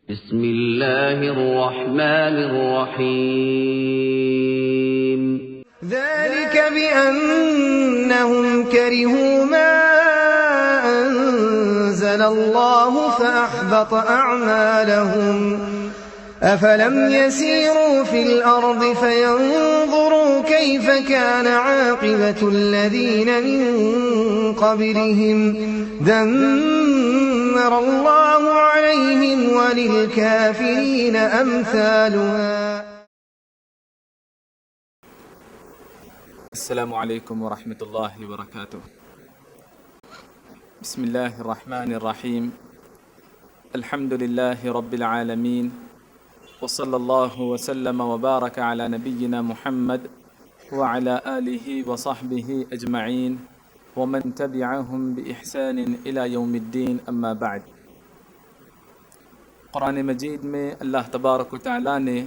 بسم الله الرحمن الرحيم ذلك بأنهم كرهوا ما أنزل الله فأحبط أعمالهم أفلم يسيروا في الأرض فينظروا كيف كان عاقبة الذين من قبلهم دمر الله عليهم وللكافرين أمثالها. السلام علیکم ورحمۃ اللہ وبرکاتہ. بسم اللہ الرحمن الرحیم. الحمد للہ رب العالمین وصلی اللہ وسلم وبارک علی نبینا محمد وعلى آلہ وصحبہ اجمعین ومن تبعهم بإحسان إلى یوم الدین. اما بعد. قرآن مجید میں اللہ تبارک و تعالیٰ نے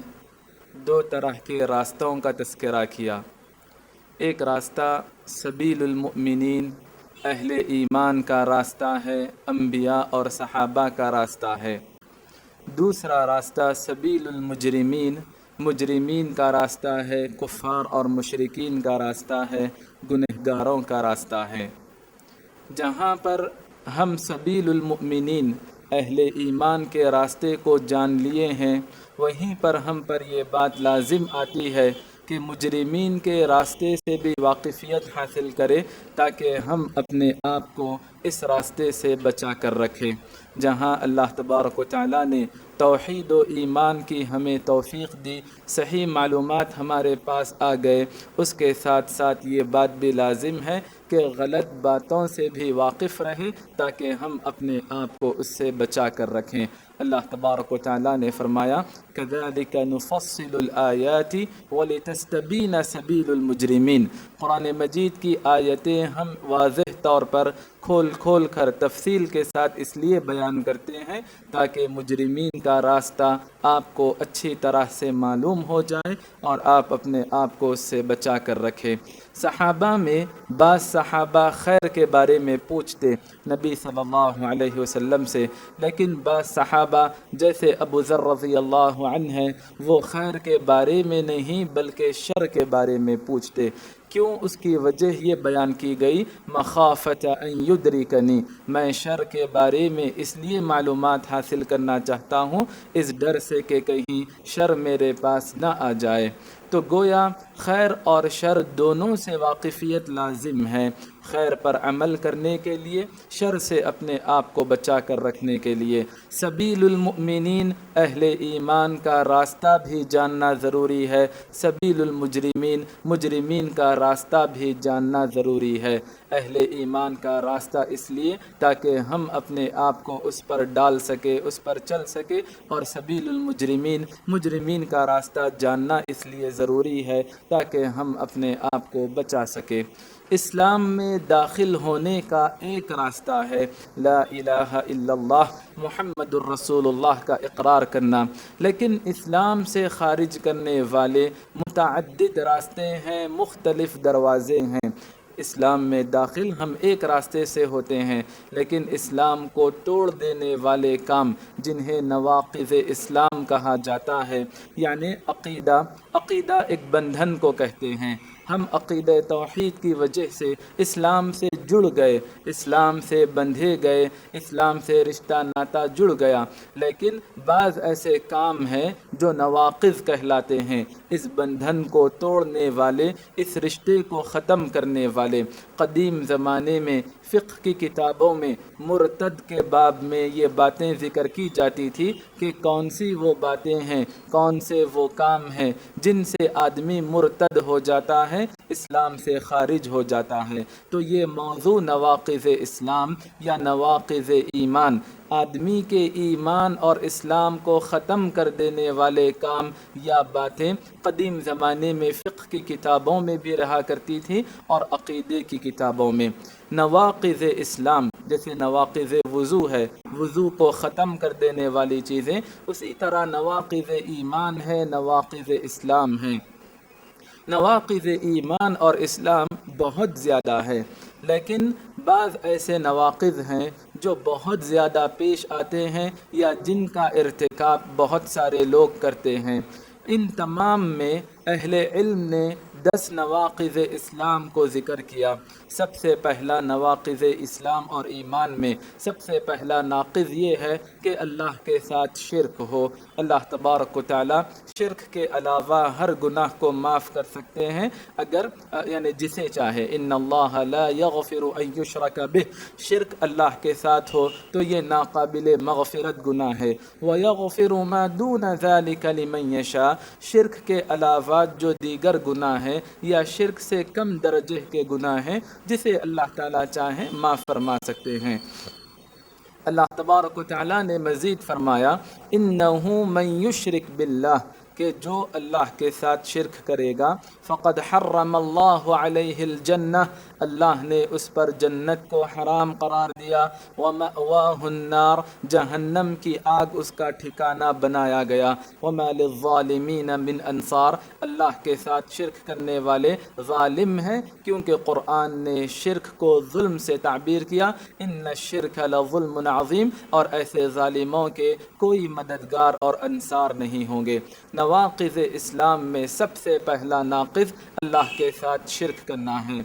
دو طرح کے راستوں کا تذکرہ کیا. ایک راستہ سبیل المؤمنین اہل ایمان کا راستہ ہے، انبیاء اور صحابہ کا راستہ ہے. دوسرا راستہ سبیل المجرمین مجرمین کا راستہ ہے، کفار اور مشرکین کا راستہ ہے، گنہگاروں کا راستہ ہے. جہاں پر ہم سبیل المؤمنین اہل ایمان کے راستے کو جان لیے ہیں، وہیں پر ہم پر یہ بات لازم آتی ہے کہ مجرمین کے راستے سے بھی واقفیت حاصل کرے تاکہ ہم اپنے آپ کو اس راستے سے بچا کر رکھیں. جہاں اللہ تبارک و تعالیٰ نے توحید و ایمان کی ہمیں توفیق دی، صحیح معلومات ہمارے پاس آ گئے، اس کے ساتھ ساتھ یہ بات بھی لازم ہے کہ غلط باتوں سے بھی واقف رہے تاکہ ہم اپنے آپ کو اس سے بچا کر رکھیں. اللہ تبارک و تعالیٰ نے فرمایا كَذَلِكَ نُفَصِّلُ الْآيَاتِ وَلِتَسْتَبِينَ سَبِيلُ الْمُجْرِمِينَ. قرآن مجید کی آیتیں ہم واضح طور پر کھول کر تفصیل کے ساتھ اس لیے بیان کرتے ہیں تاکہ مجرمین کا راستہ آپ کو اچھی طرح سے معلوم ہو جائے اور آپ اپنے آپ کو اس سے بچا کر رکھیں. صحابہ میں بعض صحابہ خیر کے بارے میں پوچھتے نبی صلی اللہ علیہ وسلم سے، لیکن بعض صحابہ جیسے ابو ذر رضی اللہ عنہ ہیں، وہ خیر کے بارے میں نہیں بلکہ شر کے بارے میں پوچھتے. کیوں؟ اس کی وجہ یہ بیان کی گئی مخافت ان یدرکنی، میں شر کے بارے میں اس لیے معلومات حاصل کرنا چاہتا ہوں اس ڈر سے کہ کہیں شر میرے پاس نہ آ جائے. تو گویا خیر اور شر دونوں سے واقفیت لازم ہے، خیر پر عمل کرنے کے لیے، شر سے اپنے آپ کو بچا کر رکھنے کے لیے. سبیل المؤمنین اہل ایمان کا راستہ بھی جاننا ضروری ہے، سبیل المجرمین مجرمین کا راستہ بھی جاننا ضروری ہے. اہل ایمان کا راستہ اس لیے تاکہ ہم اپنے آپ کو اس پر ڈال سکے، اس پر چل سکے، اور سبیل المجرمین مجرمین کا راستہ جاننا اس لیے ضروری ہے تاکہ ہم اپنے آپ کو بچا سکے. اسلام میں داخل ہونے کا ایک راستہ ہے لا الہ الا اللہ محمد الرسول اللہ کا اقرار کرنا، لیکن اسلام سے خارج کرنے والے متعدد راستے ہیں، مختلف دروازے ہیں. اسلام میں داخل ہم ایک راستے سے ہوتے ہیں، لیکن اسلام کو توڑ دینے والے کام جنہیں نواقض اسلام کہا جاتا ہے، یعنی عقیدہ ایک بندھن کو کہتے ہیں. ہم عقیدہ توحید کی وجہ سے اسلام سے جڑ گئے، اسلام سے بندھے گئے، اسلام سے رشتہ ناتا جڑ گیا، لیکن بعض ایسے کام ہیں جو نواقض کہلاتے ہیں، اس بندھن کو توڑنے والے، اس رشتے کو ختم کرنے والے. قدیم زمانے میں فقہ کی کتابوں میں مرتد کے باب میں یہ باتیں ذکر کی جاتی تھی کہ کون سی وہ باتیں ہیں، کون سے وہ کام ہیں جن سے آدمی مرتد ہو جاتا ہے، اسلام سے خارج ہو جاتا ہے. تو یہ موضوع نواقض اسلام یا نواقض ایمان، آدمی کے ایمان اور اسلام کو ختم کر دینے والے کام یا باتیں قدیم زمانے میں فقہ کی کتابوں میں بھی رہا کرتی تھی اور عقیدے کی کتابوں میں. نواقض اسلام جیسے نواقض وضو ہے، وضو کو ختم کر دینے والی چیزیں، اسی طرح نواقض ایمان ہے، نواقض اسلام ہیں. نواقض ایمان اور اسلام بہت زیادہ ہے، لیکن بعض ایسے نواقض ہیں جو بہت زیادہ پیش آتے ہیں یا جن کا ارتکاب بہت سارے لوگ کرتے ہیں۔ ان تمام میں اہل علم نے 10 نواقض اسلام کو ذکر کیا۔ سب سے پہلا نواقض اسلام اور ایمان میں سب سے پہلا ناقض یہ ہے کہ اللہ کے ساتھ شرک ہو۔ اللہ تبارک و تعالی شرک کے علاوہ ہر گناہ کو معاف کر سکتے ہیں اگر یعنی جسے چاہے۔ ان اللہ لا یغفر ان یشرک بہ، شرک اللہ کے ساتھ ہو تو یہ ناقابل مغفرت گناہ ہے۔ ویغفر ما دون ذلک لمن یشاء، شرک کے علاوہ جو دیگر گناہ ہیں یا شرک سے کم درجے کے گناہ ہیں جسے اللہ تعالیٰ چاہیں معاف فرما سکتے ہیں۔ اللہ تبارک و تعالیٰ نے مزید فرمایا انہ من یشرک باللہ، کہ جو اللہ کے ساتھ شرک کرے گا فقد حرم اللہ علیہ الجنہ، اللہ نے اس پر جنت کو حرام قرار دیا، ومأواہ النار، جہنم کی آگ اس کا ٹھکانہ بنایا گیا، وما للظالمین من انصار، اللہ کے ساتھ شرک کرنے والے ظالم ہیں، کیونکہ قرآن نے شرک کو ظلم سے تعبیر کیا، ان الشرک لظلم عظیم، اور ایسے ظالموں کے کوئی مددگار اور انصار نہیں ہوں گے۔ نواقض اسلام میں سب سے پہلا ناقض اللہ کے ساتھ شرک کرنا ہے۔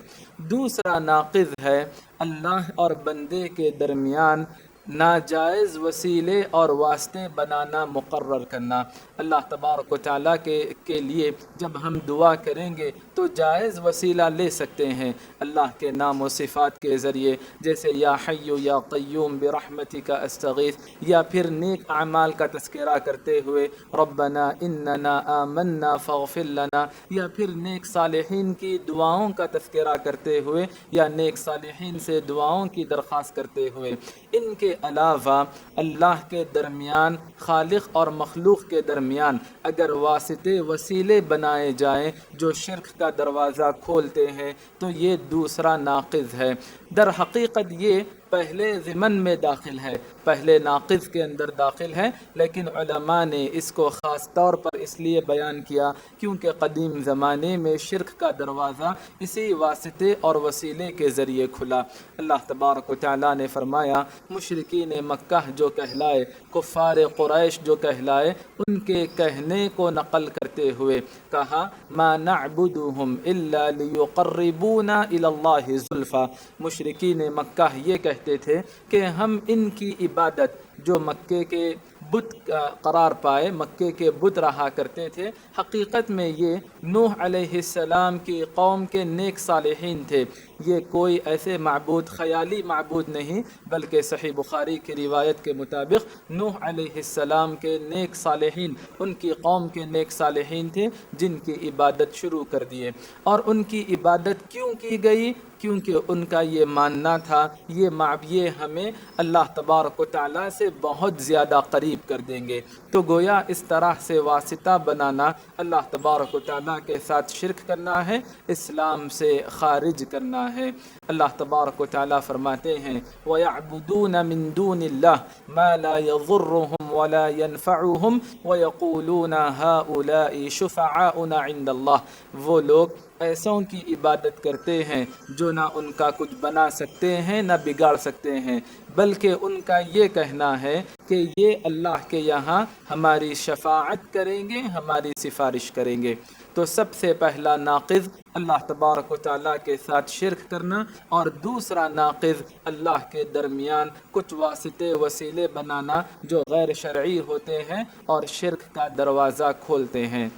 دوسرا ناقض ہے اللہ اور بندے کے درمیان ناجائز وسیلے اور واسطے بنانا مقرر کرنا۔ اللہ تبارک و تعالیٰ کے لیے جب ہم دعا کریں گے تو جائز وسیلہ لے سکتے ہیں اللہ کے نام و صفات کے ذریعے، جیسے یا حی یا قیوم برحمتک استغیث، یا پھر نیک اعمال کا تذکرہ کرتے ہوئے ربنا اننا آمنا فاغفر لنا، یا پھر نیک صالحین کی دعاؤں کا تذکرہ کرتے ہوئے یا نیک صالحین سے دعاؤں کی درخواست کرتے ہوئے۔ ان کے علاوہ اللہ کے درمیان، خالق اور مخلوق کے درمیان اگر واسطے وسیلے بنائے جائیں جو شرک کا دروازہ کھولتے ہیں تو یہ دوسرا ناقض ہے۔ در حقیقت یہ پہلے ضمن میں داخل ہے، پہلے ناقض کے اندر داخل ہے، لیکن علماء نے اس کو خاص طور پر اس لیے بیان کیا کیونکہ قدیم زمانے میں شرک کا دروازہ اسی واسطے اور وسیلے کے ذریعے کھلا۔ اللہ تبارک و تعالیٰ نے فرمایا مشرکین مکہ جو کہلائے، کفار قریش جو کہلائے، ان کے کہنے کو نقل کرتے ہوئے کہا ما نعبدهم الا لیقربونا الی اللہ زلفا، مشرکین مکہ یہ کہتے تھے کہ ہم ان کی عبادت جو مکے کے بت قرار پائے، مکے کے بت رہا کرتے تھے، حقیقت میں یہ نوح علیہ السلام کی قوم کے نیک صالحین تھے۔ یہ کوئی ایسے معبود، خیالی معبود نہیں، بلکہ صحیح بخاری کی روایت کے مطابق نوح علیہ السلام کے نیک صالحین ان کی قوم کے نیک صالحین تھے جن کی عبادت شروع کر دیے۔ اور ان کی عبادت کیوں کی گئی؟ کیونکہ ان کا یہ ماننا تھا یہ ہمیں اللہ تبارک و تعالیٰ سے بہت زیادہ قریب کر دیں گے۔ تو گویا اس طرح سے واسطہ بنانا اللہ تبارک و تعالیٰ کے ساتھ شرک کرنا ہے، اسلام سے خارج کرنا ہے۔ اللہ تبارک و تعالیٰ فرماتے ہیں وَيَعْبُدُونَ مِن دُونِ اللَّهِ مَا لَا يَضُرُّهُمْ وَلَا يَنفَعُهُمْ وَيَقُولُونَ هَؤُلَاءِ شُفَعَاؤُنَا عِندَ اللَّهِ، وہ لوگ ایسوں کی عبادت کرتے ہیں جو نہ ان کا کچھ بنا سکتے ہیں نہ بگاڑ سکتے ہیں، بلکہ ان کا یہ کہنا ہے کہ یہ اللہ کے یہاں ہماری شفاعت کریں گے، ہماری سفارش کریں گے۔ تو سب سے پہلا ناقض اللہ تبارک و تعالیٰ کے ساتھ شرک کرنا، اور دوسرا ناقض اللہ کے درمیان کچھ واسطے وسیلے بنانا جو غیر شرعی ہوتے ہیں اور شرک کا دروازہ کھولتے ہیں۔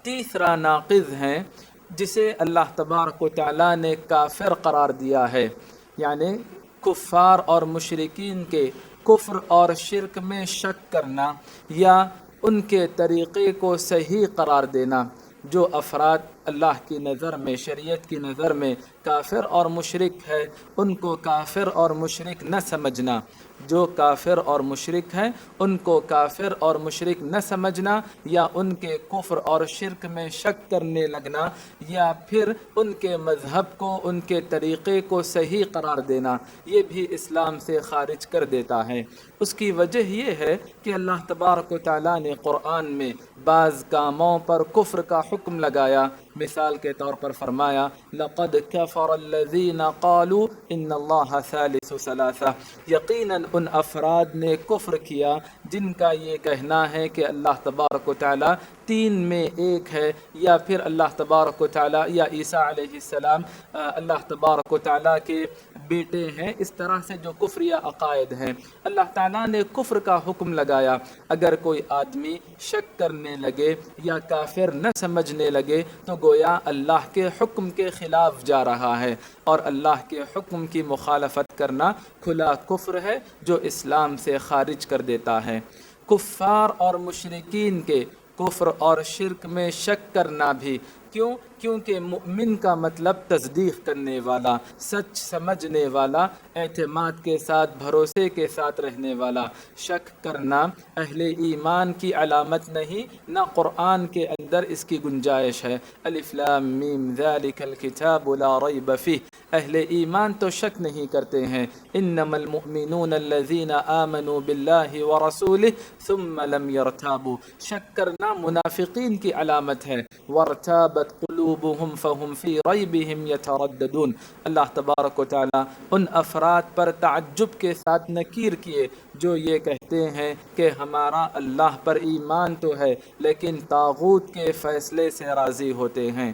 تیسرا ناقض ہے جسے اللہ تبارک و تعالیٰ نے کافر قرار دیا ہے، یعنی کفار اور مشرکین کے کفر اور شرک میں شک کرنا یا ان کے طریقے کو صحیح قرار دینا۔ جو افراد اللہ کی نظر میں، شریعت کی نظر میں کافر اور مشرک ہے، ان کو کافر اور مشرک نہ سمجھنا، جو کافر اور مشرک ہیں ان کو کافر اور مشرک نہ سمجھنا، یا ان کے کفر اور شرک میں شک کرنے لگنا، یا پھر ان کے مذہب کو، ان کے طریقے کو صحیح قرار دینا، یہ بھی اسلام سے خارج کر دیتا ہے۔ اس کی وجہ یہ ہے کہ اللہ تبارک و تعالیٰ نے قرآن میں بعض کاموں پر کفر کا حکم لگایا۔ مثال کے طور پر فرمایا لَقَدْ كَفَرَ الَّذِينَ قَالُوا إِنَّ اللَّهَ ثَالِثُ ثَلَاثَةٍ، یقیناً ان افراد نے کفر کیا جن کا یہ کہنا ہے کہ اللہ تبارک و تعالیٰ تین میں ایک ہے، یا پھر اللہ تبارک و تعالیٰ یا عیسیٰ علیہ السلام اللہ تبارک و تعالیٰ کے بیٹے ہیں۔ اس طرح سے جو کفریہ عقائد ہیں، اللہ تعالیٰ نے کفر کا حکم لگایا۔ اگر کوئی آدمی شک کرنے لگے یا کافر نہ سمجھنے لگے تو گویا اللہ کے حکم کے خلاف جا رہا ہے، اور اللہ کے حکم کی مخالفت کرنا کھلا کفر ہے جو اسلام سے خارج کر دیتا ہے۔ کفار اور مشرکین کے کفر اور شرک میں شک کرنا بھی کیونکہ مؤمن کا مطلب تصدیق کرنے والا، سچ سمجھنے والا، اعتماد کے ساتھ، بھروسے کے ساتھ رہنے والا۔ شک کرنا اہل ایمان کی علامت نہیں، نہ قرآن کے اندر اس کی گنجائش ہے۔ الف لام میم ذالک الکتاب لا ریب فیہ، اہل ایمان تو شک نہیں کرتے ہیں۔ انما المؤمنون الذین آمنوا باللہ ورسولہ ثم لم یرتابوا، شک کرنا منافقین کی علامت ہے۔ وارتابت قلوبهم فهم فی ریبہم یترددون، اللہ تبارک و تعالی ان افراد پر تعجب کے ساتھ نکیر کیے جو یہ کہتے ہیں کہ ہمارا اللہ پر ایمان تو ہے لیکن طاغوت کے فیصلے سے راضی ہوتے ہیں۔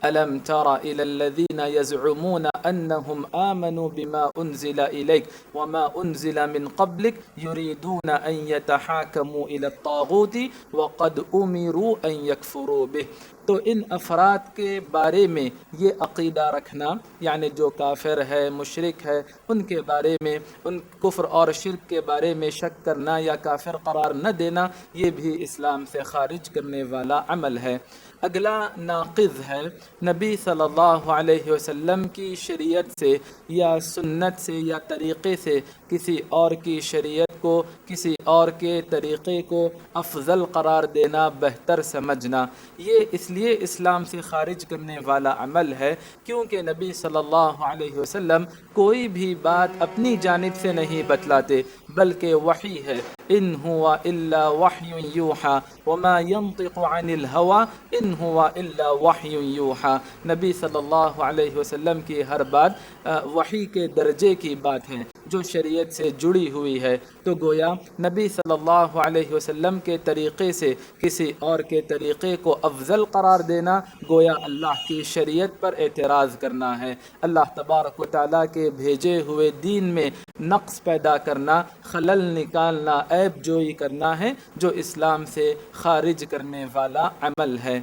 ألم تر إلى الذين يزعمون أنهم آمنوا بما أنزل إليك وما أنزل من قبلك يريدون أن يتحاكموا إلى الطاغوت وقد أمروا أن يكفروا به۔ تو ان افراد کے بارے میں یہ عقیدہ رکھنا، یعنی جو کافر ہے، مشرک ہے، ان کے بارے میں، ان کفر اور شرک کے بارے میں شک کرنا یا کافر قرار نہ دینا، یہ بھی اسلام سے خارج کرنے والا عمل ہے۔ اگلا ناقض ہے نبی صلی اللہ علیہ وسلم کی شریعت سے یا سنت سے یا طریقے سے کسی اور کی شریعت کو، کسی اور کے طریقے کو افضل قرار دینا، بہتر سمجھنا۔ یہ اس لیے اسلام سے خارج کرنے والا عمل ہے کیونکہ نبی صلی اللہ علیہ وسلم کوئی بھی بات اپنی جانب سے نہیں بتلاتے، بلکہ وحی ہے۔ ان ہوا الا وحی یوحا وما ينطق عن الهوى ان ہوا الا وحی یوحا، نبی صلی اللہ علیہ وسلم کی ہر بات وحی کے درجے کی بات ہے جو شریعت سے جڑی ہوئی ہے۔ تو گویا نبی صلی اللہ علیہ وسلم کے طریقے سے کسی اور کے طریقے کو افضل قرار دینا گویا اللہ کی شریعت پر اعتراض کرنا ہے، اللہ تبارک و تعالیٰ کے بھیجے ہوئے دین میں نقص پیدا کرنا، خلل نکالنا، عیب جوئی کرنا ہے جو اسلام سے خارج کرنے والا عمل ہے۔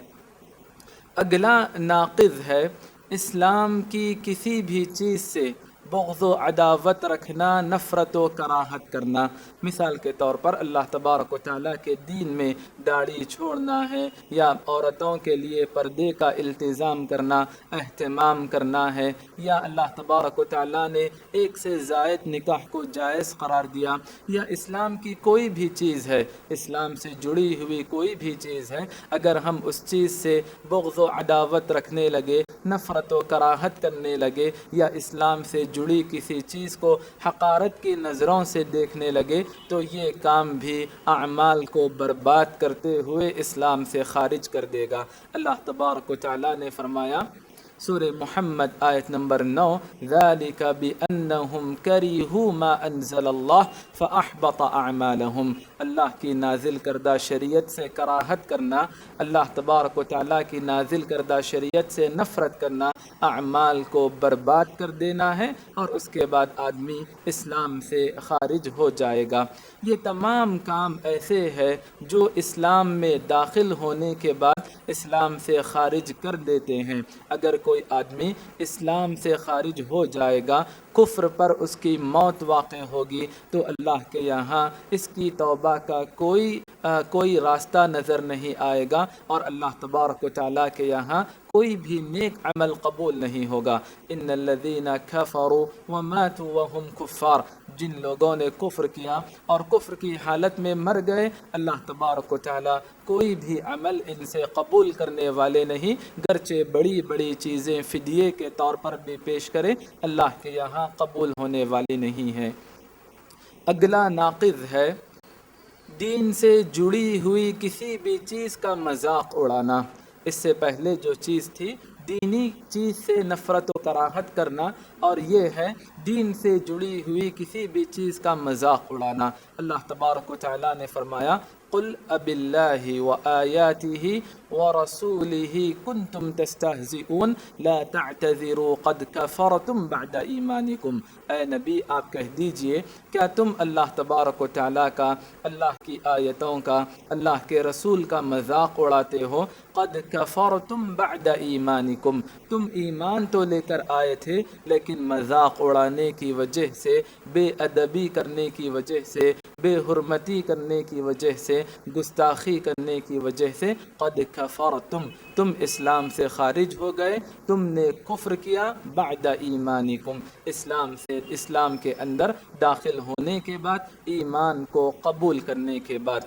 اگلا ناقض ہے اسلام کی کسی بھی چیز سے بغض و عداوت رکھنا، نفرت و کراہت کرنا۔ مثال کے طور پر اللہ تبارک و تعالیٰ کے دین میں داڑھی چھوڑنا ہے، یا عورتوں کے لیے پردے کا التزام کرنا، اہتمام کرنا ہے، یا اللہ تبارک و تعالیٰ نے ایک سے زائد نکاح کو جائز قرار دیا، یا اسلام کی کوئی بھی چیز ہے، اسلام سے جڑی ہوئی کوئی بھی چیز ہے، اگر ہم اس چیز سے بغض و عداوت رکھنے لگے، نفرت و کراہت کرنے لگے، یا اسلام سے جڑی کسی چیز کو حقارت کی نظروں سے دیکھنے لگے تو یہ کام بھی اعمال کو برباد کرتے ہوئے اسلام سے خارج کر دے گا۔ اللہ تبارک و تعالیٰ نے فرمایا سورہ محمد آیت نمبر 9 ذالک بأنہم کریہوا ما انزل اللہ فاحبط اعمالہم، اللہ کی نازل کردہ شریعت سے کراہت کرنا، اللہ تبارک و تعالیٰ کی نازل کردہ شریعت سے نفرت کرنا اعمال کو برباد کر دینا ہے، اور اس کے بعد آدمی اسلام سے خارج ہو جائے گا۔ یہ تمام کام ایسے ہے جو اسلام میں داخل ہونے کے بعد اسلام سے خارج کر دیتے ہیں۔ اگر کوئی آدمی اسلام سے خارج ہو جائے گا، کفر پر اس کی موت واقع ہوگی، تو اللہ کے یہاں اس کی توبہ کا کوئی راستہ نظر نہیں آئے گا، اور اللہ تبارک و تعالیٰ کے یہاں کوئی بھی نیک عمل قبول نہیں ہوگا۔ ان الذین کفروا وماتوا وهم کفار، جن لوگوں نے کفر کیا اور کفر کی حالت میں مر گئے، اللہ تبارک و تعالیٰ کوئی بھی عمل ان سے قبول کرنے والے نہیں، گرچہ بڑی بڑی چیزیں فدیے کے طور پر بھی پیش کرے، اللہ کے یہاں قبول ہونے والی نہیں ہے۔ اگلا ناقض ہے دین سے جڑی ہوئی کسی بھی چیز کا مذاق اڑانا۔ اس سے پہلے جو چیز تھی دینی چیز سے نفرت و کراہت کرنا، اور یہ ہے دین سے جڑی ہوئی کسی بھی چیز کا مذاق اڑانا۔ اللہ تبارک و تعالیٰ نے فرمایا قل اب اللہ وآیاتہ ورسولہ کنتم تستہزئون لا تعتذروا قد کفرتم بعد ایمانکم۔ اے نبی آپ کہہ دیجئے کیا تم اللہ تبارک و تعالیٰ کا، اللہ کی آیتوں کا، اللہ کے رسول کا مذاق اڑاتے ہو؟ قد کفرتم بعد ایمانکم، تم ایمان تو لے کر آئے تھے لیکن مذاق اڑانے کی وجہ سے، بے ادبی کرنے کی وجہ سے، بے حرمتی کرنے کی وجہ سے، گستاخی کرنے کی وجہ سے قد کفرتم، تم اسلام سے خارج ہو گئے، تم نے کفر کیا بعد ایمانکم، اسلام کے اندر داخل ہونے کے بعد، ایمان کو قبول کرنے کے بعد۔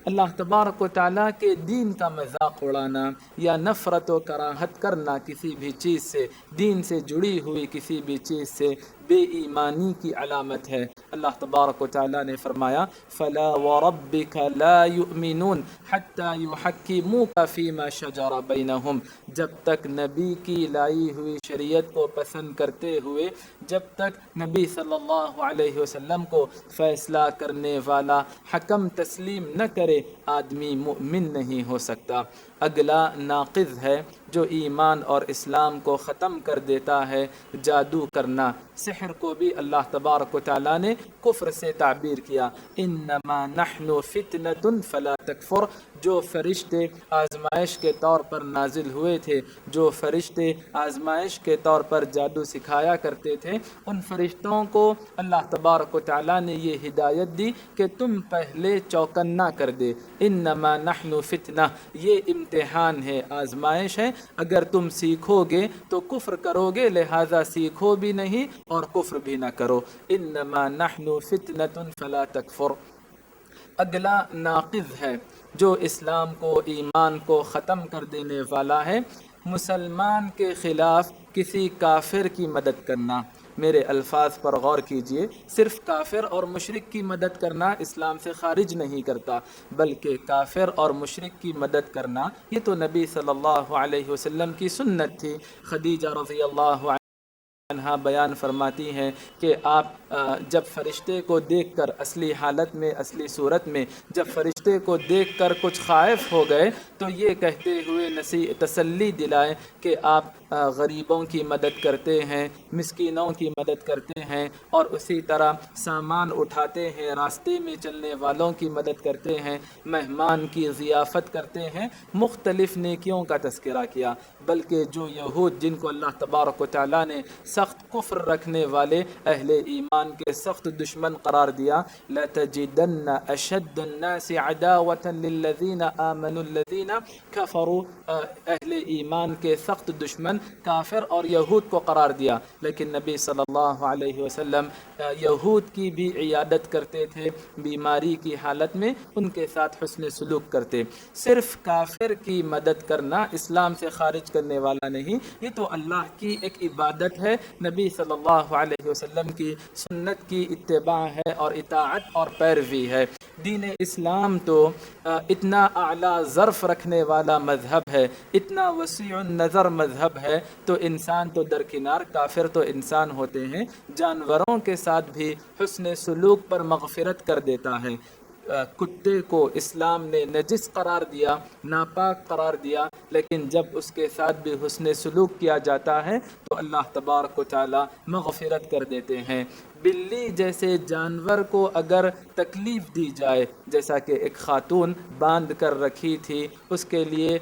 اللہ تبارک و تعالیٰ کے دین کا مذاق اڑانا یا نفرت و کراہت کرنا کسی بھی چیز سے، دین سے جڑی ہوئی کسی بھی چیز سے، بے ایمانی کی علامت ہے۔ اللہ تبارک و تعالیٰ نے فرمایا فلا وربک لا یؤمنون حتی یحکموک فیما شجر بینہم، جب تک نبی کی لائی ہوئی شریعت کو پسند کرتے ہوئے، جب تک نبی صلی اللہ علیہ وسلم کو فیصلہ کرنے والا حکم تسلیم نہ کرے، آدمی مؤمن نہیں ہو سکتا۔ اگلا ناقض ہے جو ایمان اور اسلام کو ختم کر دیتا ہے، جادو کرنا۔ سحر کو بھی اللہ تبارک و تعالیٰ نے کفر سے تعبیر کیا، انما نحن فتنۃ فلا تکفر، جو فرشتے آزمائش کے طور پر نازل ہوئے تھے، جو فرشتے آزمائش کے طور پر جادو سکھایا کرتے تھے، ان فرشتوں کو اللہ تبارک و تعالیٰ نے یہ ہدایت دی کہ تم پہلے چوکنا کر دے، انما نحن فتنہ، یہ امتحان ہے، آزمائش ہے، اگر تم سیکھو گے تو کفر کرو گے، لہذا سیکھو بھی نہیں اور کفر بھی نہ کرو، انما نحن فتنۃ فلا تکفر۔ اگلا ناقض ہے جو اسلام کو، ایمان کو ختم کر دینے والا ہے، مسلمان کے خلاف کسی کافر کی مدد کرنا۔ میرے الفاظ پر غور کیجئے، صرف کافر اور مشرک کی مدد کرنا اسلام سے خارج نہیں کرتا، بلکہ کافر اور مشرک کی مدد کرنا یہ تو نبی صلی اللہ علیہ وسلم کی سنت تھی۔ خدیجہ رضی اللہ عنہا بیان فرماتی ہیں کہ آپ جب فرشتے کو دیکھ کر، اصلی حالت میں، اصلی صورت میں جب فرشتے کو دیکھ کر کچھ خائف ہو گئے تو یہ کہتے ہوئے تسلی دلائے کہ آپ غریبوں کی مدد کرتے ہیں، مسکینوں کی مدد کرتے ہیں، اور اسی طرح سامان اٹھاتے ہیں، راستے میں چلنے والوں کی مدد کرتے ہیں، مہمان کی ضیافت کرتے ہیں، مختلف نیکیوں کا تذکرہ کیا۔ بلکہ جو یہود جن کو اللہ تبارک و تعالیٰ نے سخت کفر رکھنے والے اہل ایمان کے سخت دشمن قرار دیا، لَتَجِدَنَّ أَشَدَّ النَّاسِ عَدَاوَةً لِلَّذِينَ آمَنُوا الَّذِينَ كَفَرُوا، اہل ایمان کے سخت دشمن کافر اور یہود کو قرار دیا، لیکن نبی صلی اللہ علیہ وسلم یہود کی بھی عیادت کرتے تھے، بیماری کی حالت میں ان کے ساتھ حسن سلوک کرتے۔ صرف کافر کی مدد کرنا اسلام سے خارج کرنے والا نہیں، یہ تو اللہ کی ایک عبادت ہے، نبی صلی اللہ علیہ وسلم کی سنت کی اتباع ہے اور اطاعت اور پیروی ہے۔ دین اسلام تو اتنا اعلیٰ ظرف رکھنے والا مذہب ہے، اتنا وسیع النظر مذہب ہے، تو انسان تو درکنار، کافر تو انسان ہوتے ہیں، جانوروں کے ساتھ بھی حسن سلوک پر مغفرت کر دیتا ہے۔ کتے کو اسلام نے نجس قرار دیا، ناپاک قرار دیا، لیکن جب اس کے ساتھ بھی حسن سلوک کیا جاتا ہے تو اللہ تبارک و تعالی مغفرت کر دیتے ہیں۔ بلی جیسے جانور کو اگر تکلیف دی جائے، جیسا کہ ایک خاتون باندھ کر رکھی تھی، اس کے لیے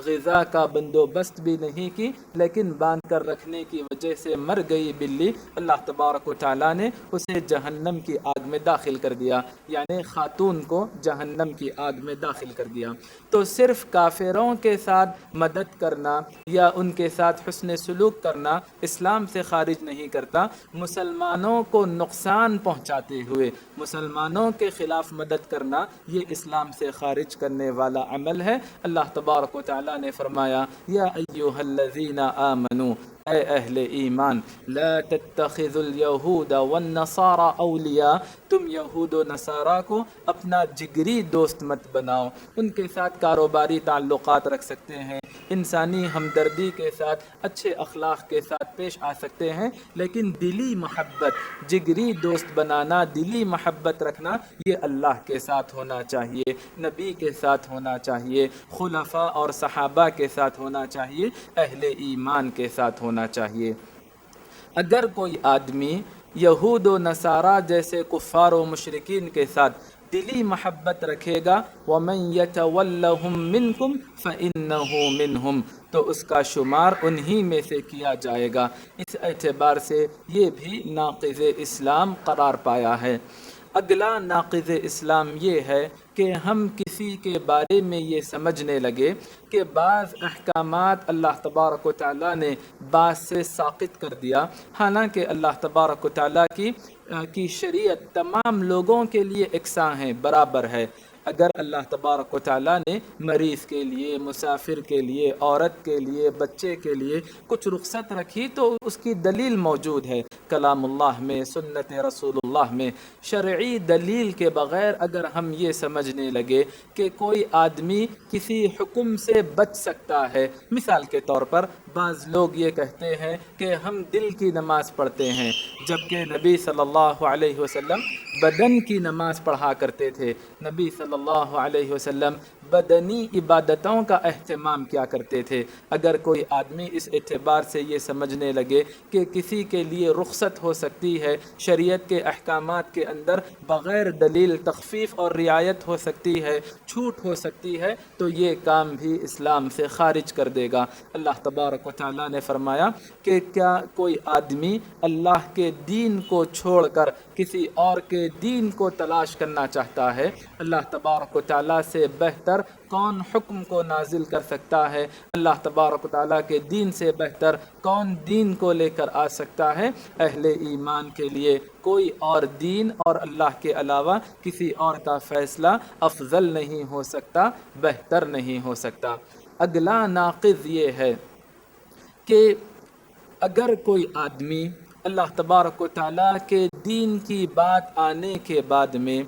غذا کا بندوبست بھی نہیں کی، لیکن باندھ کر رکھنے کی وجہ سے مر گئی بلی، اللہ تبارک و تعالیٰ نے اسے جہنم کی آگ میں داخل کر دیا، یعنی خاتون کو جہنم کی آگ میں داخل کر دیا۔ تو صرف کافروں کے ساتھ مدد کرنا یا ان کے ساتھ حسن سلوک کرنا اسلام سے خارج نہیں کرتا، مسلمانوں کو نقصان پہنچاتے ہوئے مسلمانوں کے خلاف مدد کرنا یہ اسلام سے خارج کرنے والا عمل ہے۔ اللہ تبارک و تعالیٰ نے فرمایا یا ایھا الذین آمنوا، اے اہل ایمان، لا تتخذوا الیہود والنصارى اولیاء، تم یہود و نصارہ کو اپنا جگری دوست مت بناؤ۔ ان کے ساتھ کاروباری تعلقات رکھ سکتے ہیں، انسانی ہمدردی کے ساتھ، اچھے اخلاق کے ساتھ پیش آ سکتے ہیں، لیکن دلی محبت، جگری دوست بنانا، دلی محبت رکھنا یہ اللہ کے ساتھ ہونا چاہیے، نبی کے ساتھ ہونا چاہیے، خلفاء اور صحابہ کے ساتھ ہونا چاہیے، اہل ایمان کے ساتھ ہونا چاہیے۔ اگر کوئی آدمی یہود و نصارہ جیسے کفار و مشرکین کے ساتھ دلی محبت رکھے گا، وَمَن يَتَوَلَّهُم مِّنكُمْ فَإِنَّهُ مِنْهُمْ، تو اس کا شمار انہی میں سے کیا جائے گا۔ اس اعتبار سے یہ بھی ناقض اسلام قرار پایا ہے۔ اگلا ناقض اسلام یہ ہے کہ ہم کسی کے بارے میں یہ سمجھنے لگے کہ بعض احکامات اللہ تبارک و تعالیٰ نے بعض سے ساقط کر دیا، حالانکہ اللہ تبارک و تعالیٰ کی شریعت تمام لوگوں کے لیے یکساں ہے، برابر ہے۔ اگر اللہ تبارک و تعالیٰ نے مریض کے لیے، مسافر کے لیے، عورت کے لیے، بچے کے لیے کچھ رخصت رکھی تو اس کی دلیل موجود ہے کلام اللہ میں، سنت رسول اللہ میں۔ شرعی دلیل کے بغیر اگر ہم یہ سمجھنے لگے کہ کوئی آدمی کسی حکم سے بچ سکتا ہے، مثال کے طور پر بعض لوگ یہ کہتے ہیں کہ ہم دل کی نماز پڑھتے ہیں، جبکہ نبی صلی اللہ علیہ وسلم بدن کی نماز پڑھا کرتے تھے۔ نبی صلی اللہ علیہ وسلم بدنی عبادتوں کا اہتمام کیا کرتے تھے۔ اگر کوئی آدمی اس اعتبار سے یہ سمجھنے لگے کہ کسی کے لیے رخصت ہو سکتی ہے، شریعت کے احکامات کے اندر بغیر دلیل تخفیف اور رعایت ہو سکتی ہے، چھوٹ ہو سکتی ہے، تو یہ کام بھی اسلام سے خارج کر دے گا۔ اللہ تبارک و تعالیٰ نے فرمایا کہ کیا کوئی آدمی اللہ کے دین کو چھوڑ کر کسی اور کے دین کو تلاش کرنا چاہتا ہے؟ اللہ تبارک و تعالیٰ سے بہتر کون حکم کو نازل کر سکتا ہے؟ اللہ تبارک و تعالیٰ کے دین سے بہتر کون دین کو لے کر آ سکتا ہے؟ اہل ایمان کے لیے کوئی اور دین اور اللہ کے علاوہ کسی اور کا فیصلہ افضل نہیں ہو سکتا، بہتر نہیں ہو سکتا۔ اگلا ناقض یہ ہے کہ اگر کوئی آدمی اللہ تبارک و تعالیٰ کے دین کی بات آنے کے بعد میں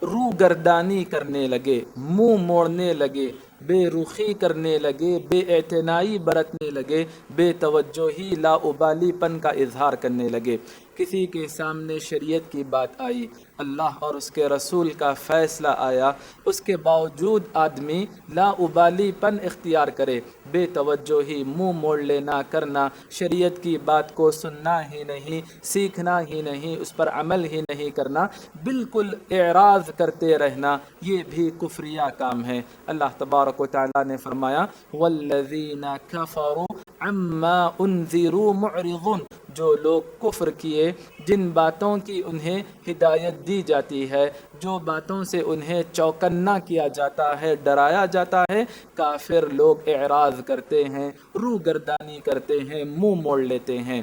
رو گردانی کرنے لگے، منہ موڑنے لگے، بے رخی کرنے لگے، بے اعتنائی برتنے لگے، بے توجہی، لا ابالی پن کا اظہار کرنے لگے، کسی کے سامنے شریعت کی بات آئی، اللہ اور اس کے رسول کا فیصلہ آیا، اس کے باوجود آدمی لا ابالی پن اختیار کرے، بے توجہی، منہ موڑ لینا کرنا، شریعت کی بات کو سننا ہی نہیں، سیکھنا ہی نہیں، اس پر عمل ہی نہیں کرنا، بالکل اعراض کرتے رہنا، یہ بھی کفریہ کام ہے۔ اللہ تبارک و تعالیٰ نے فرمایا والذین کفروا عما انذروا معرضون، جو لوگ کفر کیے، جن باتوں کی انہیں ہدایت دی جاتی ہے، جو باتوں سے انہیں چوکنا کیا جاتا ہے، ڈرایا جاتا ہے، کافر لوگ اعراض کرتے ہیں، روگردانی کرتے ہیں، منہ موڑ لیتے ہیں۔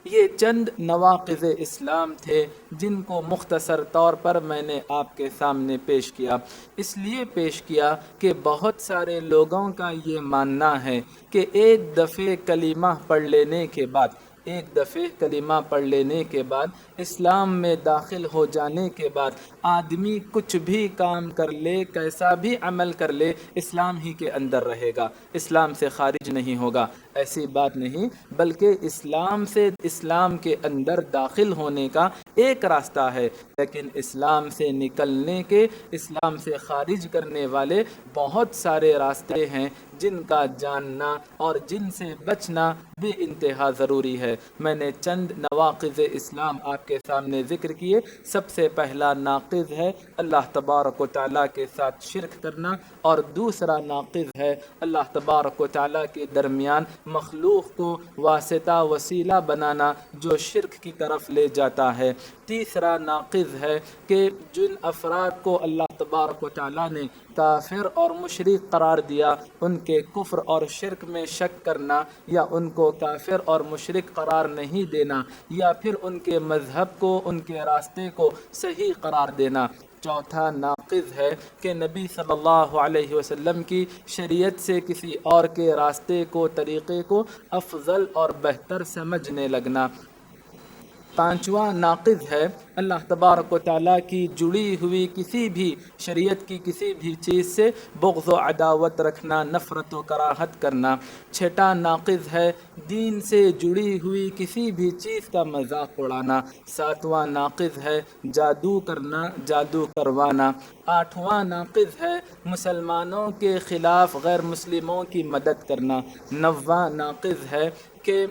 یہ چند نواقض اسلام تھے جن کو مختصر طور پر میں نے آپ کے سامنے پیش کیا۔ اس لیے پیش کیا کہ بہت سارے لوگوں کا یہ ماننا ہے کہ ایک دفعہ کلمہ پڑھ لینے کے بعد اسلام میں داخل ہو جانے کے بعد آدمی کچھ بھی کام کر لے، کیسا بھی عمل کر لے، اسلام ہی کے اندر رہے گا، اسلام سے خارج نہیں ہوگا۔ ایسی بات نہیں، بلکہ اسلام کے اندر داخل ہونے کا ایک راستہ ہے، لیکن اسلام سے نکلنے کے، اسلام سے خارج کرنے والے بہت سارے راستے ہیں جن کا جاننا اور جن سے بچنا بے انتہا ضروری ہے۔ میں نے چند نواقض اسلام آپ کے سامنے ذکر کیے۔ سب سے پہلا ناقض ہے اللہ تبارک و تعالیٰ کے ساتھ شرک کرنا، اور دوسرا ناقض ہے اللہ تبارک و تعالیٰ کے درمیان مخلوق کو واسطہ وسیلہ بنانا جو شرک کی طرف لے جاتا ہے۔ تیسرا ناقض ہے کہ جن افراد کو اللہ تبارک و تعالیٰ نے کافر اور مشرک قرار دیا، ان کے کفر اور شرک میں شک کرنا، یا ان کو کافر اور مشرک قرار نہیں دینا، یا پھر ان کے مذہب کو، ان کے راستے کو صحیح قرار دینا۔ چوتھا ناقض ہے کہ نبی صلی اللہ علیہ وسلم کی شریعت سے کسی اور کے راستے کو، طریقے کو افضل اور بہتر سمجھنے لگنا۔ پانچواں ناقض ہے اللہ تبارک و تعالیٰ کی جڑی ہوئی کسی بھی شریعت کی کسی بھی چیز سے بغض و عداوت رکھنا، نفرت و کراہت کرنا۔ چھٹا ناقض ہے دین سے جڑی ہوئی کسی بھی چیز کا مذاق اڑانا۔ ساتواں ناقض ہے جادو کرنا، جادو کروانا۔ آٹھواں ناقض ہے مسلمانوں کے خلاف غیر مسلموں کی مدد کرنا۔ نوواں ناقض ہے کہ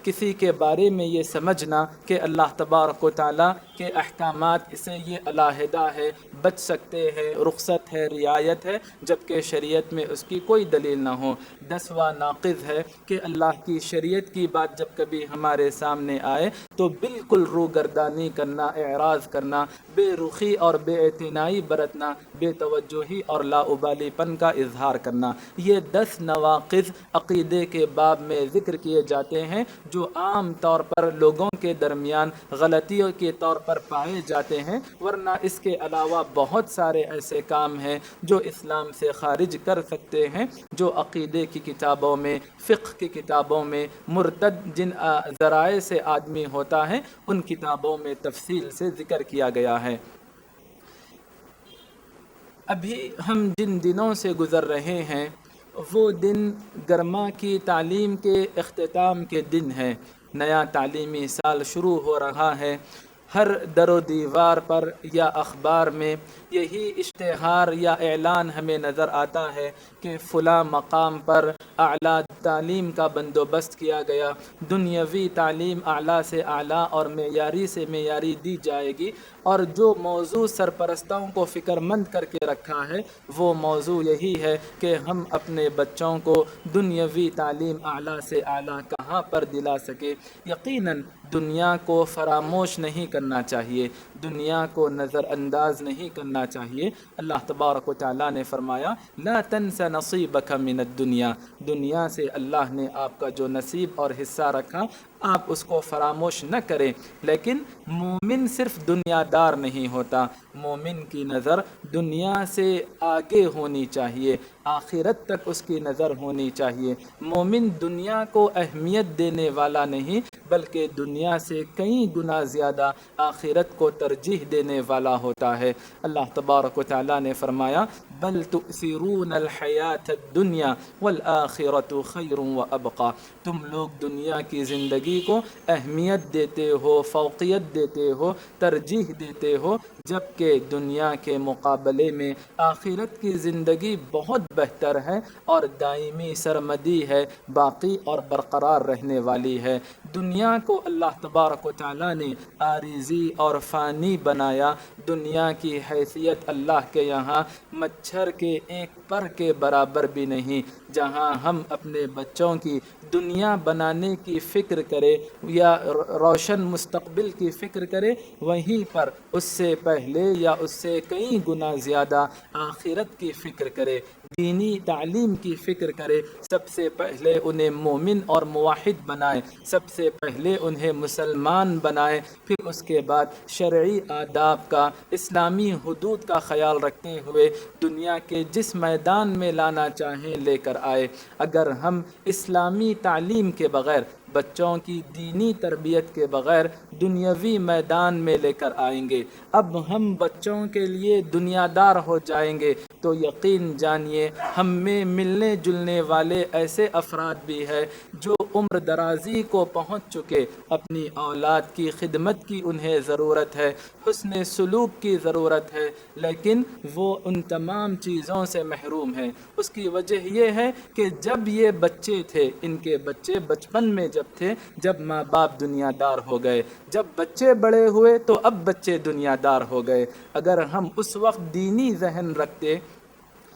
کسی کے بارے میں یہ سمجھنا کہ اللہ تبارک و تعالیٰ کے احکامات سے یہ علیحدہ ہے، بچ سکتے ہیں، رخصت ہے، رعایت ہے، جبکہ شریعت میں اس کی کوئی دلیل نہ ہو۔ دسواں ناقض ہے کہ اللہ کی شریعت کی بات جب کبھی ہمارے سامنے آئے تو بالکل روگردانی کرنا، اعراض کرنا، بے رخی اور بے اعتنائی برتنا، بے توجہی اور لاابالی پن کا اظہار کرنا۔ یہ 10 نواقض عقیدے کے باب میں ذکر کیے جاتے ہیں جو عام طور پر لوگوں کے درمیان غلطیوں کے طور پر پائے جاتے ہیں، ورنہ اس کے علاوہ بہت سارے ایسے کام ہیں جو اسلام سے خارج کر سکتے ہیں، جو عقیدے کی کتابوں میں، فقہ کی کتابوں میں، مرتد جن ذرائع سے آدمی ہوتا ہے ان کتابوں میں تفصیل سے ذکر کیا گیا ہے۔ ابھی ہم جن دنوں سے گزر رہے ہیں وہ دن گرما کی تعلیم کے اختتام کے دن ہے۔ نیا تعلیمی سال شروع ہو رہا ہے۔ ہر در و دیوار پر یا اخبار میں یہی اشتہار یا اعلان ہمیں نظر آتا ہے کہ فلاں مقام پر اعلیٰ تعلیم کا بندوبست کیا گیا، دنیاوی تعلیم اعلیٰ سے اعلیٰ اور معیاری سے معیاری دی جائے گی، اور جو موضوع سرپرستوں کو فکر مند کر کے رکھا ہے وہ موضوع یہی ہے کہ ہم اپنے بچوں کو دنیاوی تعلیم اعلیٰ سے اعلیٰ کہاں پر دلا سکے۔ یقیناً دنیا کو فراموش نہیں کرنا چاہیے، دنیا کو نظر انداز نہیں کرنا چاہیے۔ اللہ تبارک و تعالیٰ نے فرمایا لا تنس نصیبک من الدنیا، دنیا سے اللہ نے آپ کا جو نصیب اور حصہ رکھا آپ اس کو فراموش نہ کریں۔ لیکن مومن صرف دنیا دار نہیں ہوتا، مومن کی نظر دنیا سے آگے ہونی چاہیے، آخرت تک اس کی نظر ہونی چاہیے۔ مومن دنیا کو اہمیت دینے والا نہیں بلکہ دنیا سے کئی گنا زیادہ آخرت کو ترجیح دینے والا ہوتا ہے۔ اللہ تبارک و تعالیٰ نے فرمایا بل تؤثرون الحیات الدنیا والآخرۃ خیر وابقی، تم لوگ دنیا کی زندگی کو اہمیت دیتے ہو، فوقیت دیتے ہو، ترجیح دیتے ہو، جبکہ دنیا کے مقابلے میں آخرت کی زندگی بہت بہتر ہے اور دائمی سرمدی ہے، باقی اور برقرار رہنے والی ہے۔ دنیا کو اللہ تبارک و تعالیٰ نے عارضی اور فانی بنایا، دنیا کی حیثیت اللہ کے یہاں مچھر کے ایک پر کے برابر بھی نہیں۔ جہاں ہم اپنے بچوں کی دنیا بنانے کی فکر کرے یا روشن مستقبل کی فکر کرے، وہیں پر اس سے پہلے یا اس سے کئی گنا زیادہ آخرت کی فکر کرے، دینی تعلیم کی فکر کرے، سب سے پہلے انہیں مومن اور موحد بنائے، سب سے پہلے انہیں مسلمان بنائے، پھر اس کے بعد شرعی آداب کا، اسلامی حدود کا خیال رکھتے ہوئے دنیا کے جس میدان میں لانا چاہیں لے کر آئے۔ اگر ہم اسلامی تعلیم کے بغیر بچوں کی دینی تربیت کے بغیر دنیاوی میدان میں لے کر آئیں گے۔ اب ہم بچوں کے لیے دنیا دار ہو جائیں گے تو یقین جانیے ہم میں ملنے جلنے والے ایسے افراد بھی ہیں جو عمر درازی کو پہنچ چکے، اپنی اولاد کی خدمت کی انہیں ضرورت ہے، حسن سلوک کی ضرورت ہے، لیکن وہ ان تمام چیزوں سے محروم ہیں۔ اس کی وجہ یہ ہے کہ جب یہ بچے تھے، ان کے بچے بچپن میں جب تھے، جب ماں باپ دنیا دار ہو گئے، جب بچے بڑے ہوئے تو اب بچے دنیا دار ہو گئے۔ اگر ہم اس وقت دینی ذہن رکھتے،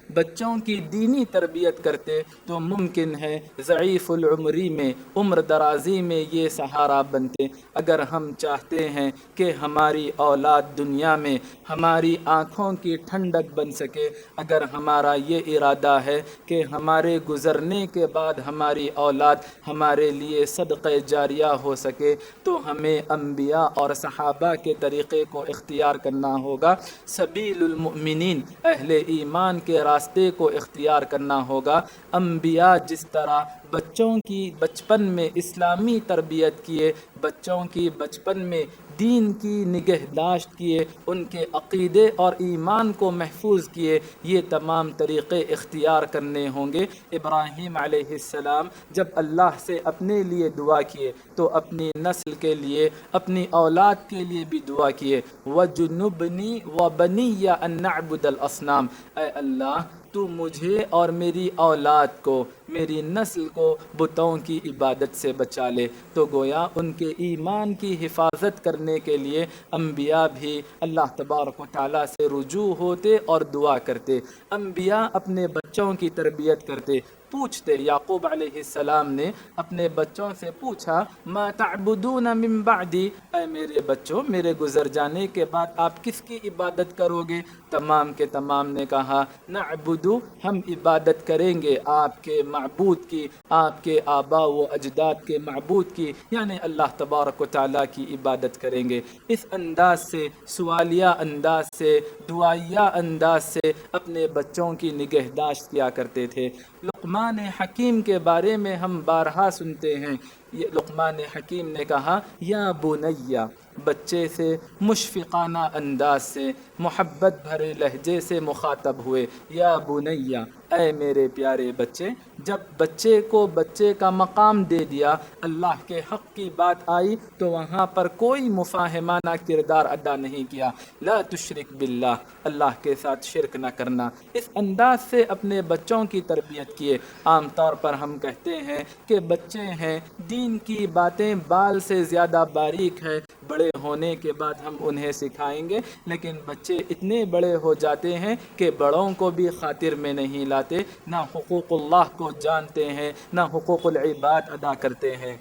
بچوں کی دینی تربیت کرتے تو ممکن ہے ضعیف العمری میں، عمر درازی میں یہ سہارا بنتے۔ اگر ہم چاہتے ہیں کہ ہماری اولاد دنیا میں ہماری آنکھوں کی ٹھنڈک بن سکے، اگر ہمارا یہ ارادہ ہے کہ ہمارے گزرنے کے بعد ہماری اولاد ہمارے لیے صدقہ جاریہ ہو سکے، تو ہمیں انبیاء اور صحابہ کے طریقے کو اختیار کرنا ہوگا، سبیل المؤمنین اہل ایمان کے راستے کو اختیار کرنا ہوگا۔ انبیاء جس طرح بچوں کی بچپن میں اسلامی تربیت کیے، بچوں کی بچپن میں دین کی نگہداشت کیے، ان کے عقیدے اور ایمان کو محفوظ کیے، یہ تمام طریقے اختیار کرنے ہوں گے۔ ابراہیم علیہ السلام جب اللہ سے اپنے لیے دعا کیے تو اپنی نسل کے لیے، اپنی اولاد کے لیے بھی دعا کیے، وَجُنُبْنِي وَبَنِيَّ أَن نَعْبُدَ الْأَصْنَامَ، اے اللہ تو مجھے اور میری اولاد کو، میری نسل کو بتوں کی عبادت سے بچا لے۔ تو گویا ان کے ایمان کی حفاظت کرنے کے لیے انبیاء بھی اللہ تبارک و تعالیٰ سے رجوع ہوتے اور دعا کرتے۔ انبیاء اپنے بچوں کی تربیت کرتے، پوچھتے۔ یعقوب علیہ السلام نے اپنے بچوں سے پوچھا، ما تعبدون من بعدی، اے میرے بچوں میرے گزر جانے کے بعد آپ کس کی عبادت کرو گے؟ تمام کے تمام نے کہا، نعبدو، ہم عبادت کریں گے آپ کے معبود کی، آپ کے آباء و اجداد کے معبود کی، یعنی اللہ تبارک و تعالیٰ کی عبادت کریں گے۔ اس انداز سے، سوالیہ انداز سے، دعائیہ انداز سے اپنے بچوں کی نگہداشت کیا کرتے تھے۔ لقمان حکیم کے بارے میں ہم بارہا سنتے ہیں، یہ لقمان حکیم نے کہا، یا بنیا، بچے سے مشفقانہ انداز سے، محبت بھرے لہجے سے مخاطب ہوئے، یا بنیا، اے میرے پیارے بچے۔ جب بچے کو بچے کا مقام دے دیا، اللہ کے حق کی بات آئی تو وہاں پر کوئی مفاہمانہ کردار ادا نہیں کیا، لا تشرک باللہ، اللہ کے ساتھ شرک نہ کرنا۔ اس انداز سے اپنے بچوں کی تربیت کیے۔ عام طور پر ہم کہتے ہیں کہ بچے ہیں، دین کی باتیں بال سے زیادہ باریک ہے، بڑے ہونے کے بعد ہم انہیں سکھائیں گے، لیکن بچے اتنے بڑے ہو جاتے ہیں کہ بڑوں کو بھی خاطر میں نہیں لاتے، نہ حقوق اللہ کو جانتے ہیں، نہ حقوق العباد ادا کرتے ہیں۔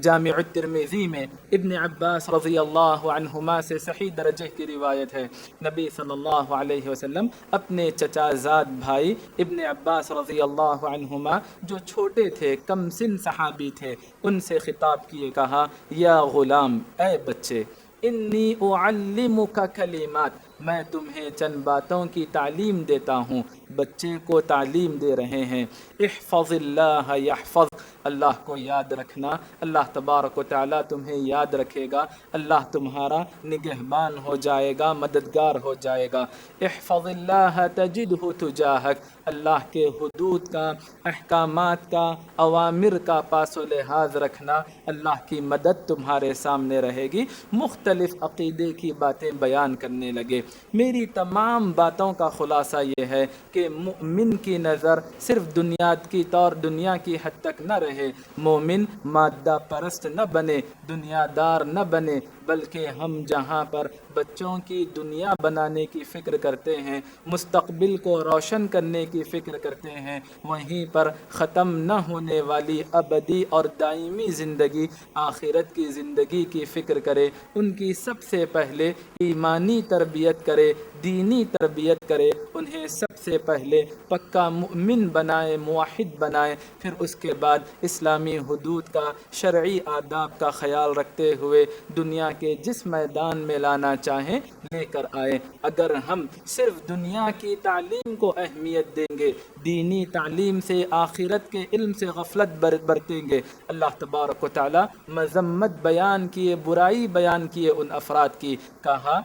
جامع الترمذی میں ابن عباس رضی اللہ عنہما سے صحیح درجے کی روایت ہے، نبی صلی اللہ علیہ وسلم اپنے چچا زاد بھائی ابن عباس رضی اللہ عنہما جو چھوٹے تھے، کم سن صحابی تھے، ان سے خطاب کیے، کہا، یا غلام، اے بچے، انی اعلمک کلمات، میں تمہیں چند باتوں کی تعلیم دیتا ہوں۔ بچے کو تعلیم دے رہے ہیں، احفظ اللہ یحفظ، اللہ کو یاد رکھنا، اللہ تبارک و تعالیٰ تمہیں یاد رکھے گا، اللہ تمہارا نگہبان ہو جائے گا، مددگار ہو جائے گا۔ احفظ اللہ تجدہ تجاہک، اللہ کے حدود کا، احکامات کا، اوامر کا پاس و لحاظ رکھنا، اللہ کی مدد تمہارے سامنے رہے گی۔ مختلف عقیدے کی باتیں بیان کرنے لگے۔ میری تمام باتوں کا خلاصہ یہ ہے کہ مومن کی نظر صرف دنیا کی حد تک نہ رہے، مومن مادہ پرست نہ بنے، دنیا دار نہ بنے، بلکہ ہم جہاں پر بچوں کی دنیا بنانے کی فکر کرتے ہیں، مستقبل کو روشن کرنے کی فکر کرتے ہیں، وہیں پر ختم نہ ہونے والی ابدی اور دائمی زندگی، آخرت کی زندگی کی فکر کرے، ان کی سب سے پہلے ایمانی تربیت کرے، دینی تربیت کرے، انہیں سب سے پہلے پکا مؤمن بنائے، موحد بنائے، پھر اس کے بعد اسلامی حدود کا، شرعی آداب کا خیال رکھتے ہوئے دنیا کے جس میدان میں لانا چاہیں لے کر آئے۔ اگر ہم صرف دنیا کی تعلیم کو اہمیت دیں گے، دینی تعلیم سے، آخرت کے علم سے غفلت برتیں گے، اللہ تبارک و تعالی مذمت بیان کیے، برائی بیان کیے ان افراد کی، کہا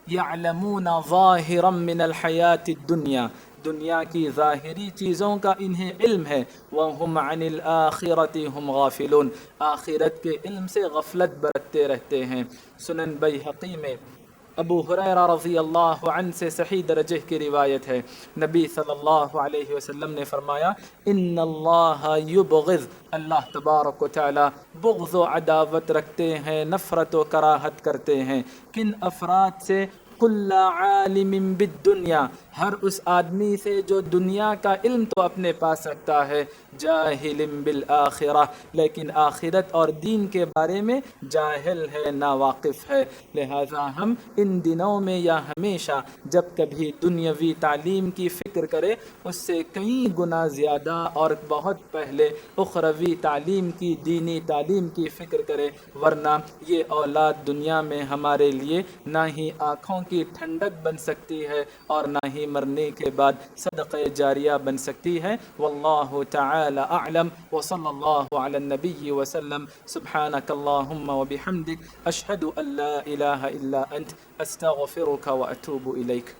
یعلمون ظاہرا من الحیات الدنیا، دنیا کی ظاہری چیزوں کا انہیں علم ہے، وَهُمْ عَنِ الْآخِرَةِ هُمْ غَافِلُونَ، آخرت کے علم سے غفلت برتتے رہتے ہیں۔ سنن بیہقی میں ابو ہریرہ رضی اللہ عنہ سے صحیح درجے کی روایت ہے، نبی صلی اللہ علیہ وسلم نے فرمایا ان اللہ یبغض، اللہ تبارک و تعالی بغض و عداوت رکھتے ہیں، نفرت و کراہت کرتے ہیں، کن افراد سے؟ کل عالم بالدنیا، ہر اس آدمی سے جو دنیا کا علم تو اپنے پاس رکھتا ہے، جاہل بالآخرہ، لیکن آخرت اور دین کے بارے میں جاہل ہے، ناواقف ہے۔ لہذا ہم ان دنوں میں یا ہمیشہ جب کبھی دنیاوی تعلیم کی فکر کرے، اس سے کئی گنا زیادہ اور بہت پہلے اخروی تعلیم کی، دینی تعلیم کی فکر کرے، ورنہ یہ اولاد دنیا میں ہمارے لیے نہ ہی آنکھوں کی ٹھنڈک بن سکتی ہے اور نہ ہی مرنے کے بعد صدقہ جاریہ بن سکتی ہے۔ واللہ تعالی اعلم، وصلی اللہ علی النبی وسلم، سبحانک اللہم وبحمدک، اشہد ان لا الہ الا انت، استغفرک واتوب الیک۔